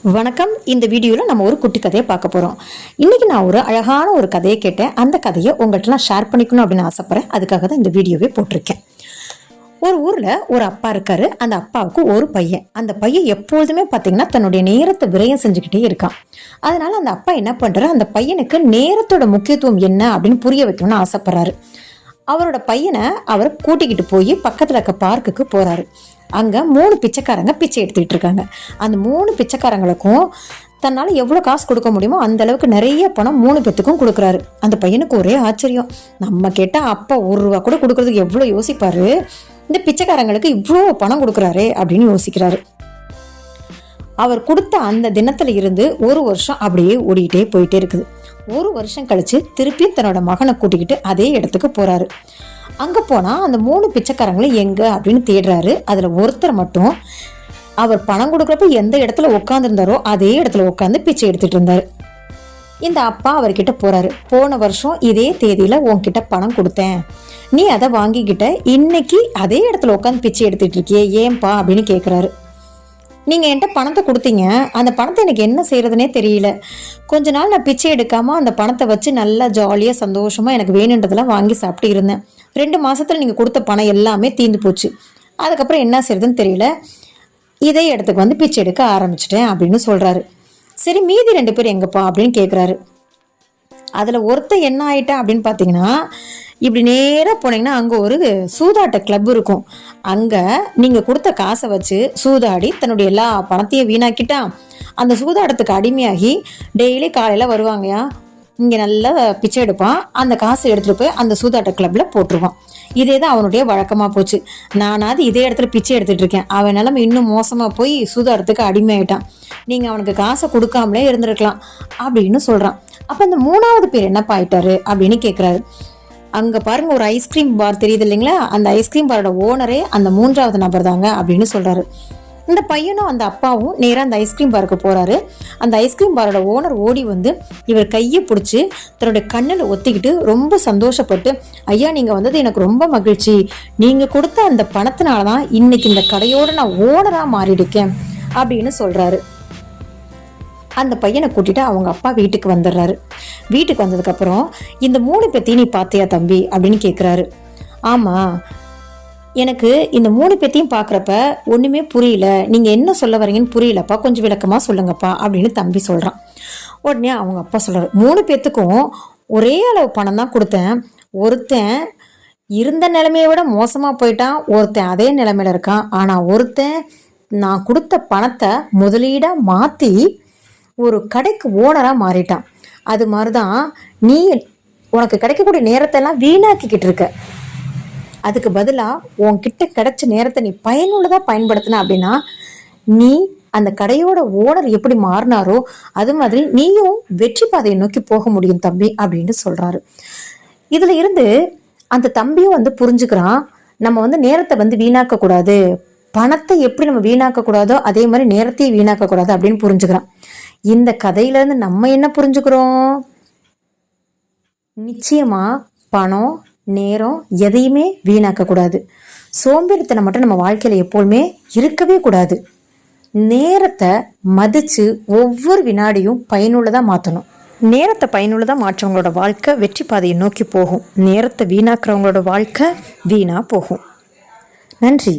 வணக்கம். இந்த வீடியோவில் நம்ம ஒரு குட்டி கதையை பார்க்க போகிறோம். இன்றைக்கி நான் ஒரு அழகான ஒரு கதையை கேட்டேன். அந்த கதையை உங்கள்கிட்ட நான் ஷேர் பண்ணிக்கணும் அப்படின்னு ஆசைப்பட்றேன். அதுக்காக தான் இந்த வீடியோவே போட்டிருக்கேன். ஒரு ஊரில் ஒரு அப்பா இருக்காரு. அந்த அப்பாவுக்கு ஒரு பையன். அந்த பையன் எப்பொழுதுமே பார்த்தீங்கன்னா தன்னுடைய நேரத்தை விரயம் செஞ்சுக்கிட்டே இருக்கான். அதனால அந்த அப்பா என்ன பண்ணுறாரு, அந்த பையனுக்கு நேரத்தோட முக்கியத்துவம் என்ன அப்படின்னு புரிய வைக்கணும்னு ஆசைப்படுறாரு. அவரோட பையனை அவர் கூட்டிக்கிட்டு போய் பக்கத்தில் இருக்க பார்க்குக்கு போகிறாரு. அங்கே 3 பிச்சைக்காரங்க பிச்சை எடுத்துக்கிட்டு இருக்காங்க. அந்த 3 பிச்சைக்காரங்களுக்கும் தன்னால் எவ்வளோ காசு கொடுக்க முடியுமோ அந்த அளவுக்கு நிறைய பணம் 3 பேத்துக்கும் கொடுக்குறாரு. அந்த பையனுக்கு ஒரே ஆச்சரியம். நம்ம கேட்டால் அப்பா 1 ரூபா கூட கொடுக்கறதுக்கு எவ்வளோ யோசிப்பாரு, இந்த பிச்சைக்காரங்களுக்கு இவ்வளோ பணம் கொடுக்குறாரு அப்படின்னு யோசிக்கிறாரு. அவர் கொடுத்த அந்த தினத்துல இருந்து 1 வருஷம் அப்படியே ஓடிக்கிட்டே போயிட்டே இருக்குது. 1 வருஷம் கழிச்சு திருப்பியும் தன்னோட மகனை கூட்டிக்கிட்டு அதே இடத்துக்கு போறாரு. அங்க போனா அந்த 3 பிச்சைக்காரங்களும் எங்க அப்படின்னு தேடுறாரு. அதுல ஒருத்தர் மட்டும் அவர் பணம் கொடுக்குறப்ப எந்த இடத்துல உட்காந்துருந்தாரோ அதே இடத்துல உட்காந்து பிச்சை எடுத்துட்டு இருந்தாரு. இந்த அப்பா அவர்கிட்ட போறாரு. போன வருஷம் இதே தேதியில உன்கிட்ட பணம் கொடுத்தேன், நீ அதை வாங்கிக்கிட்ட, இன்னைக்கு அதே இடத்துல உட்காந்து பிச்சை எடுத்துட்டு இருக்கியே, ஏன்பா அப்படின்னு கேட்குறாரு. நீங்கள் என்கிட்ட பணத்தை கொடுத்தீங்க, அந்த பணத்தை எனக்கு என்ன செய்கிறதுனே தெரியல. கொஞ்ச நாள் நான் பிச்சை எடுக்காமல் அந்த பணத்தை வச்சு நல்லா ஜாலியாக சந்தோஷமாக எனக்கு வேணுன்றதெல்லாம் வாங்கி சாப்பிட்டு இருந்தேன். 2 மாதத்தில் நீங்கள் கொடுத்த பணம் எல்லாமே தீர்ந்து போச்சு. அதுக்கப்புறம் என்ன செய்யறதுன்னு தெரியல, இதே இடத்துக்கு வந்து பிச்சை எடுக்க ஆரம்பிச்சிட்டேன் அப்படின்னு சொல்கிறாரு. சரி, மீதி 2 பேர் எங்கப்பா அப்படின்னு கேட்குறாரு. அதில் ஒருத்தர் என்ன ஆயிட்டா அப்படின்னு பார்த்தீங்கன்னா, இப்படி நேராக போனீங்கன்னா அங்கே ஒரு சூதாட்ட கிளப் இருக்கும். அங்கே நீங்கள் கொடுத்த காசை வச்சு சூதாடி தன்னுடைய எல்லா பணத்தையும் வீணாக்கிட்டான். அந்த சூதாட்டத்துக்கு அடிமையாகி டெய்லி காலையில் வருவாங்கயா, இங்கே நல்லா பிச்சை எடுப்பான். அந்த காசை எடுத்துகிட்டு போய் அந்த சூதாட்ட கிளப்பில் போட்டுருவான். இதே தான் அவனுடைய வழக்கமாக போச்சு. நானாவது இதே இடத்துல பிச்சை எடுத்துகிட்டு இருக்கேன், அவன் நிலைமை இன்னும் மோசமாக போய் சூதாட்டத்துக்கு அடிமையாயிட்டான். நீங்கள் அவனுக்கு காசை கொடுக்காமலே இருந்திருக்கலாம் அப்படின்னு சொல்கிறான். அப்போ இந்த 3வது பேர் என்னப்பா ஆயிட்டாரு அப்படின்னு கேட்குறாரு. அங்கே பாருங்க, ஒரு ஐஸ்கிரீம் பார் தெரியுது இல்லைங்களா, அந்த ஐஸ்கிரீம் பாரோட ஓனரே அந்த 3வது நபர் தாங்க அப்படின்னு சொல்கிறாரு. இந்த பையனும் அந்த அப்பாவும் நேராக அந்த ஐஸ்கிரீம் பாருக்கு போகிறாரு. அந்த ஐஸ்கிரீம் பாரோட ஓனர் ஓடி வந்து இவர் கையை பிடிச்சி தன்னுடைய கண்ணில் ஒத்திக்கிட்டு ரொம்ப சந்தோஷப்பட்டு, ஐயா நீங்கள் வந்தது எனக்கு ரொம்ப மகிழ்ச்சி, நீங்கள் கொடுத்த அந்த பணத்தினால தான் இன்னைக்கு இந்த கடையோடு நான் ஓனராக மாறிடுக்கேன் அப்படின்னு சொல்கிறாரு. அந்த பையனை கூட்டிட்டு அவங்க அப்பா வீட்டுக்கு வந்துடுறாரு. வீட்டுக்கு வந்ததுக்கப்புறம் இந்த 3 பேத்தையும் நீ பார்த்தியா தம்பி அப்படின்னு கேட்குறாரு. ஆமாம், எனக்கு இந்த 3 பேத்தையும் பார்க்குறப்ப ஒன்றுமே புரியல, நீங்கள் என்ன சொல்ல வரீங்கன்னு புரியலப்பா, கொஞ்சம் விளக்கமாக சொல்லுங்கப்பா அப்படின்னு தம்பி சொல்கிறான். உடனே அவங்க அப்பா சொல்கிறாரு, 3 பேத்துக்கும் ஒரே அளவு பணம் தான் கொடுத்தேன். ஒருத்தன் இருந்த நிலைமையை விட மோசமாக போயிட்டான், ஒருத்தன் அதே நிலைமையில இருக்கான். ஆனால் ஒருத்தன் நான் கொடுத்த பணத்தை முதலீடாக மாற்றி ஒரு கடைக்கு ஓனராக மாறிட்டான். அது மாதிரி தான் நீ உனக்கு கிடைக்கக்கூடிய நேரத்தெல்லாம் வீணாக்கிக்கிட்டு இருக்க. அதுக்கு பதிலாக உன்கிட்ட கிடைச்ச நேரத்தை நீ பயனுள்ளதாக பயன்படுத்தின அப்படின்னா நீ அந்த கடையோட ஓனர் எப்படி மாறினாரோ அது மாதிரி நீயும் வெற்றி பாதையை நோக்கி போக முடியும் தம்பி அப்படின்னு சொல்கிறாரு. இதில் இருந்து அந்த தம்பியும் வந்து புரிஞ்சுக்கிறான், நம்ம வந்து நேரத்தை வந்து வீணாக்கக்கூடாது, பணத்தை எப்படி நம்ம வீணாக்கக்கூடாதோ அதே மாதிரி நேரத்தையும் வீணாக்கக்கூடாது அப்படின்னு புரிஞ்சுக்கிறான். இந்த கதையிலேருந்து நம்ம என்ன புரிஞ்சுக்கிறோம்? நிச்சயமாக பணம், நேரம் எதையுமே வீணாக்கக்கூடாது. சோம்பேறித்தனம் மட்டும் நம்ம வாழ்க்கையில் எப்போதுமே இருக்கவே கூடாது. நேரத்தை மதித்து ஒவ்வொரு வினாடியும் பயனுள்ளதாக மாற்றணும். நேரத்தை பயனுள்ளதாக மாற்றவங்களோட வாழ்க்கை வெற்றி பாதையை நோக்கி போகும். நேரத்தை வீணாக்குறவங்களோட வாழ்க்கை வீணாக போகும். நன்றி.